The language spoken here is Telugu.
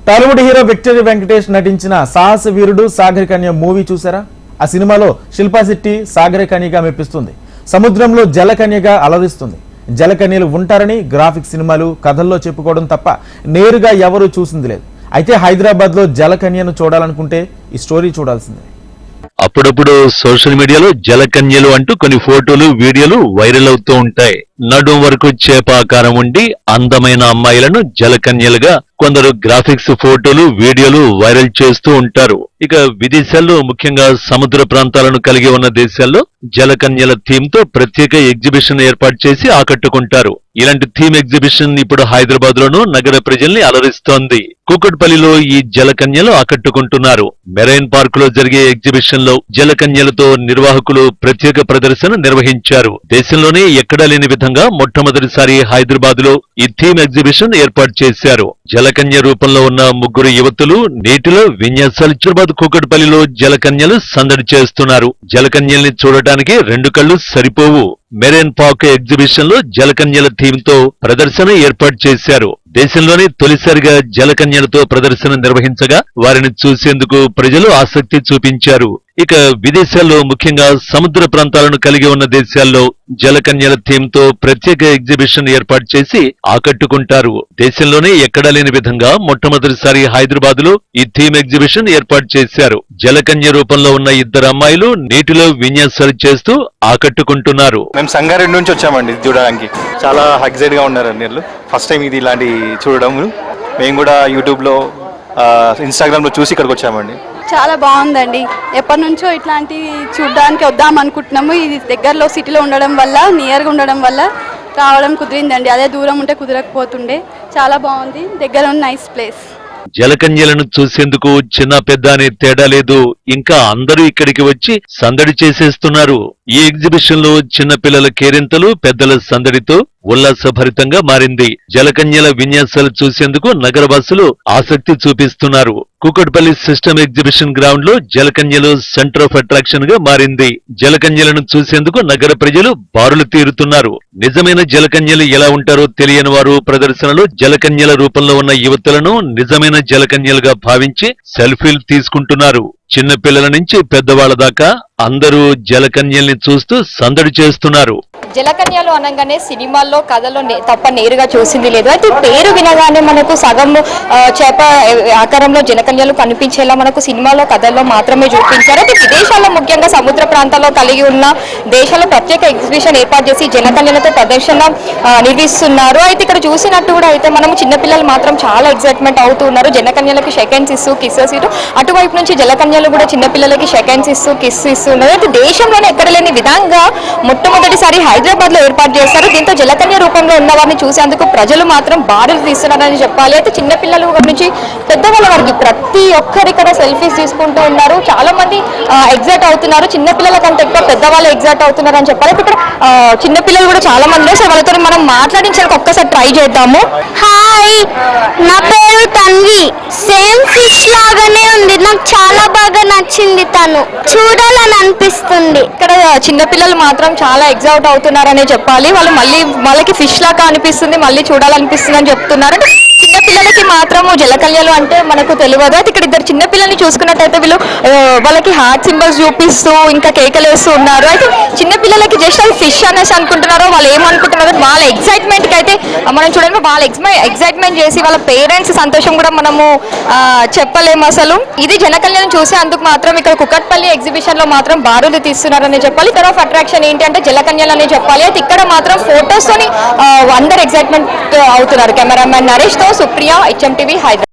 టాలీవుడ్ హీరో విక్టరీ వెంకటేష్ నటించిన సాహస వీరుడు సాగర్ కన్య మూవీ చూసారా? ఆ సినిమాలో శిల్పా శెట్టి సాగర్ కన్యగా మెప్పిస్తుంది. సముద్రంలో జలకన్యగా అలరిస్తుంది. జలకన్యలు ఉంటారని గ్రాఫిక్ సినిమాలు కథల్లో చెప్పుకోవడం తప్ప నేరుగా ఎవరూ చూసింది లేదు. అయితే హైదరాబాద్ లో జలకన్యను చూడాలనుకుంటే ఈ స్టోరీ చూడాల్సిందే. అప్పుడప్పుడు సోషల్ మీడియాలో జలకన్యలు అంటూ కొన్ని ఫోటోలు వీడియోలు వైరల్ అవుతూ ఉంటాయి. నడుం వరకు చేప ఆకారం ఉండి అందమైన అమ్మాయిలను జలకన్యలుగా కొందరు గ్రాఫిక్స్ ఫోటోలు వీడియోలు వైరల్ చేస్తూ ఉంటారు. ఇక విదేశాల్లో ముఖ్యంగా సముద్ర ప్రాంతాలను కలిగి ఉన్న దేశాల్లో జలకన్యల థీమ్ తో ప్రత్యేక ఎగ్జిబిషన్ ఏర్పాటు చేసి ఆకట్టుకుంటారు. ఇలాంటి థీమ్ ఎగ్జిబిషన్ ఇప్పుడు హైదరాబాద్ లోనూ నగర ప్రజల్ని అలరిస్తోంది. కూకట్పల్లిలో ఈ జలకన్యలు ఆకట్టుకుంటున్నారు. మెరైన్ పార్క్ లో జరిగే ఎగ్జిబిషన్ లో జలకన్యలతో నిర్వాహకులు ప్రత్యేక ప్రదర్శన నిర్వహించారు. దేశంలోనే ఎక్కడా లేని విధంగా మొట్టమొదటిసారి హైదరాబాద్ లో ఈ థీమ్ ఎగ్జిబిషన్ ఏర్పాటు చేశారు. జలకన్య రూపంలో ఉన్న ముగ్గురు యువతులు నీటిలో విన్యాసాలు. హైదరాబాద్ కూకట్పల్లిలో జలకన్యలు సందడి చేస్తున్నారు. జలకన్యల్ని చూడటానికి రెండు కళ్ళు సరిపోవు. మెరైన్ పార్క్ ఎగ్జిబిషన్ లో జలకన్యల థీమ్ తో ప్రదర్శన ఏర్పాటు చేశారు. దేశంలోనే తొలిసారిగా జలకన్యలతో ప్రదర్శన నిర్వహించగా వారిని చూసేందుకు ప్రజలు ఆసక్తి చూపించారు. ఇక విదేశాల్లో ముఖ్యంగా సముద్ర ప్రాంతాలను కలిగి ఉన్న దేశాల్లో జలకన్యల థీమ్ తో ప్రత్యేక ఎగ్జిబిషన్ ఏర్పాటు చేసి ఆకట్టుకుంటారు. దేశంలోనే ఎక్కడా లేని విధంగా మొట్టమొదటిసారి హైదరాబాద్ లో ఈ థీమ్ ఎగ్జిబిషన్ ఏర్పాటు చేశారు. జలకన్య రూపంలో ఉన్న ఇద్దరు అమ్మాయిలు నీటిలో విన్యాసాలు చేస్తూ ఆకట్టుకుంటున్నారు. మేము సంగారెడ్డి నుంచి వచ్చామండి చూడడానికి. చాలా ఎక్సైట్ గా ఉన్నారు అన్ని. ఫస్ట్ టైం ఇది ఇలాంటి చూడడం. మేము కూడా యూట్యూబ్ లో ఇన్స్టాగ్రామ్ లో చూసి ఇక్కడికి వచ్చామండి. చాలా బాగుందండి. ఎప్పటి నుంచో ఇట్లాంటివి చూడడానికి వద్దాం అనుకుంటున్నాము. ఇది దగ్గరలో సిటీలో ఉండడం వల్ల, నియర్గా ఉండడం వల్ల రావడం కుదిరిందండి. అదే దూరం ఉంటే కుదరకపోతుండే. చాలా బాగుంది. దగ్గర ఉన్న నైస్ ప్లేస్. జలకన్యలను చూసేందుకు చిన్న పెద్ద అనే తేడా లేదు. ఇంకా అందరూ ఇక్కడికి వచ్చి సందడి చేసేస్తున్నారు. ఈ ఎగ్జిబిషన్ లో చిన్న పిల్లల కేరింతలు, పెద్దల సందడితో ఉల్లాసభరితంగా మారింది. జలకన్యల విన్యాసాలు చూసేందుకు నగరవాసులు ఆసక్తి చూపిస్తున్నారు. కూకట్పల్లి సిస్టమ్ ఎగ్జిబిషన్ గ్రౌండ్ లో జలకన్యలు సెంటర్ ఆఫ్ అట్రాక్షన్ గా మారింది. జలకన్యలను చూసేందుకు నగర ప్రజలు బారులు తీరుతున్నారు. నిజమైన జలకన్యలు ఎలా ఉంటారో తెలియని వారు ప్రదర్శనలో జలకన్యల రూపంలో ఉన్న యువతులను నిజమైన జలకన్యలుగా భావించి సెల్ఫీలు తీసుకుంటున్నారు. చిన్న పిల్లల నుంచి పెద్దవాళ్ల దాకా అందరూ జలకన్యల్ని చూస్తూ సందడి చేస్తున్నారు. జలకన్యలు అనగానే సినిమాల్లో కథలో తప్ప నేరుగా చూసింది లేదు. అయితే పేరు వినగానే మనకు సగం చేప ఆకారంలో జలకన్యలు కనిపించేలా మనకు సినిమాలో కథల్లో మాత్రమే చూపించారు. అయితే విదేశాల్లో ముఖ్యంగా సముద్ర ప్రాంతాల్లో కలిగి ఉన్న దేశాల్లో ప్రత్యేక ఎగ్జిబిషన్ ఏర్పాటు చేసి జలకన్యలతో ప్రదర్శన నిర్వహిస్తున్నారు. అయితే ఇక్కడ చూసినట్టు కూడా అయితే మనము చిన్నపిల్లలు మాత్రం చాలా ఎక్సైట్మెంట్ అవుతూ ఉన్నారు. జలకన్యలకు సెకండ్స్ ఇస్తూ కిస్సెస్ ఇస్తూ, అటువైపు నుంచి జలకన్యలు కూడా చిన్నపిల్లలకి సెకండ్స్ ఇస్తూ కిస్ ఇస్తున్నారు. అయితే దేశంలోనే ఎక్కడ లేని విధంగా మొట్టమొదటిసారి హైదరాబాద్ లో ఏర్పాటు చేస్తారు. దీంతో జలకన్య రూపంలో ఉన్న వారిని చూసేందుకు ప్రజలు మాత్రం బారులు తీస్తున్నారని చెప్పాలి. అయితే చిన్నపిల్లల నుంచి పెద్దవాళ్ళ వరకు ప్రతి ఒక్కరు ఇక్కడ సెల్ఫీస్ తీసుకుంటూ ఉన్నారు. చాలా మంది ఎగ్జైట్ అవుతున్నారు. చిన్నపిల్లల కంటే ఎక్కువ పెద్దవాళ్ళు ఎగ్జైట్ అవుతున్నారు అని చెప్పాలి. ఇక్కడ చిన్నపిల్లలు కూడా చాలా మంది. సో వాళ్ళతో మనం మాట్లాడించడానికి ఒక్కసారి ట్రై చేద్దాము. హాయ్, నా పేరు తన్వి. సేమ్ ఫిష్ లాగానే ఉంది. నాకు చాలా బాగా నచ్చింది. తను చూడాలని అనిపిస్తుంది. ఇక్కడ చిన్నపిల్లలు మాత్రం చాలా ఎగ్జైట్ అవుతున్నారనే చెప్పాలి. వాళ్ళకి ఫిష్ లాగా అనిపిస్తుంది, మళ్ళీ చూడాలనిపిస్తుంది అని చెప్తున్నారు. చిన్నపిల్లలకి మాత్రము జలకన్యలు అంటే మనకు తెలియదు. అయితే ఇక్కడ ఇద్దరు చిన్నపిల్లల్ని చూసుకున్నట్టయితే వీళ్ళు వాళ్ళకి హార్ట్ సింబల్స్ చూపిస్తూ ఇంకా కేకలు వేస్తూ ఉన్నారు. అయితే చిన్నపిల్లలకి జస్ట్ అది ఫిష్ అనేసి అనుకుంటున్నారో, వాళ్ళు ఏమనుకుంటున్నారో వాళ్ళ ఎగ్జైట్మెంట్ కి అయితే మనం చూడండి. వాళ్ళ ఎగ్జైట్మెంట్ చేసి వాళ్ళ పేరెంట్స్ సంతోషం కూడా మనము చెప్పలేము అసలు. ఇది జలకన్యలను చూసే అందుకు మాత్రం ఇక్కడ కుకట్పల్లి ఎగ్జిబిషన్ లో మాత్రం బారులు తీస్తున్నారని చెప్పాలి. తర్వాత అట్రాక్షన్ ఏంటి అంటే జలకన్యలు అనే చెప్పాలి. అయితే ఇక్కడ మాత్రం ఫొటోస్ తోని అందరు ఎగ్జైట్మెంట్ అవుతున్నారు. కెమెరామెన్ నరేష్ తో సుప్రియ, HMTV, హైదరాబాద్.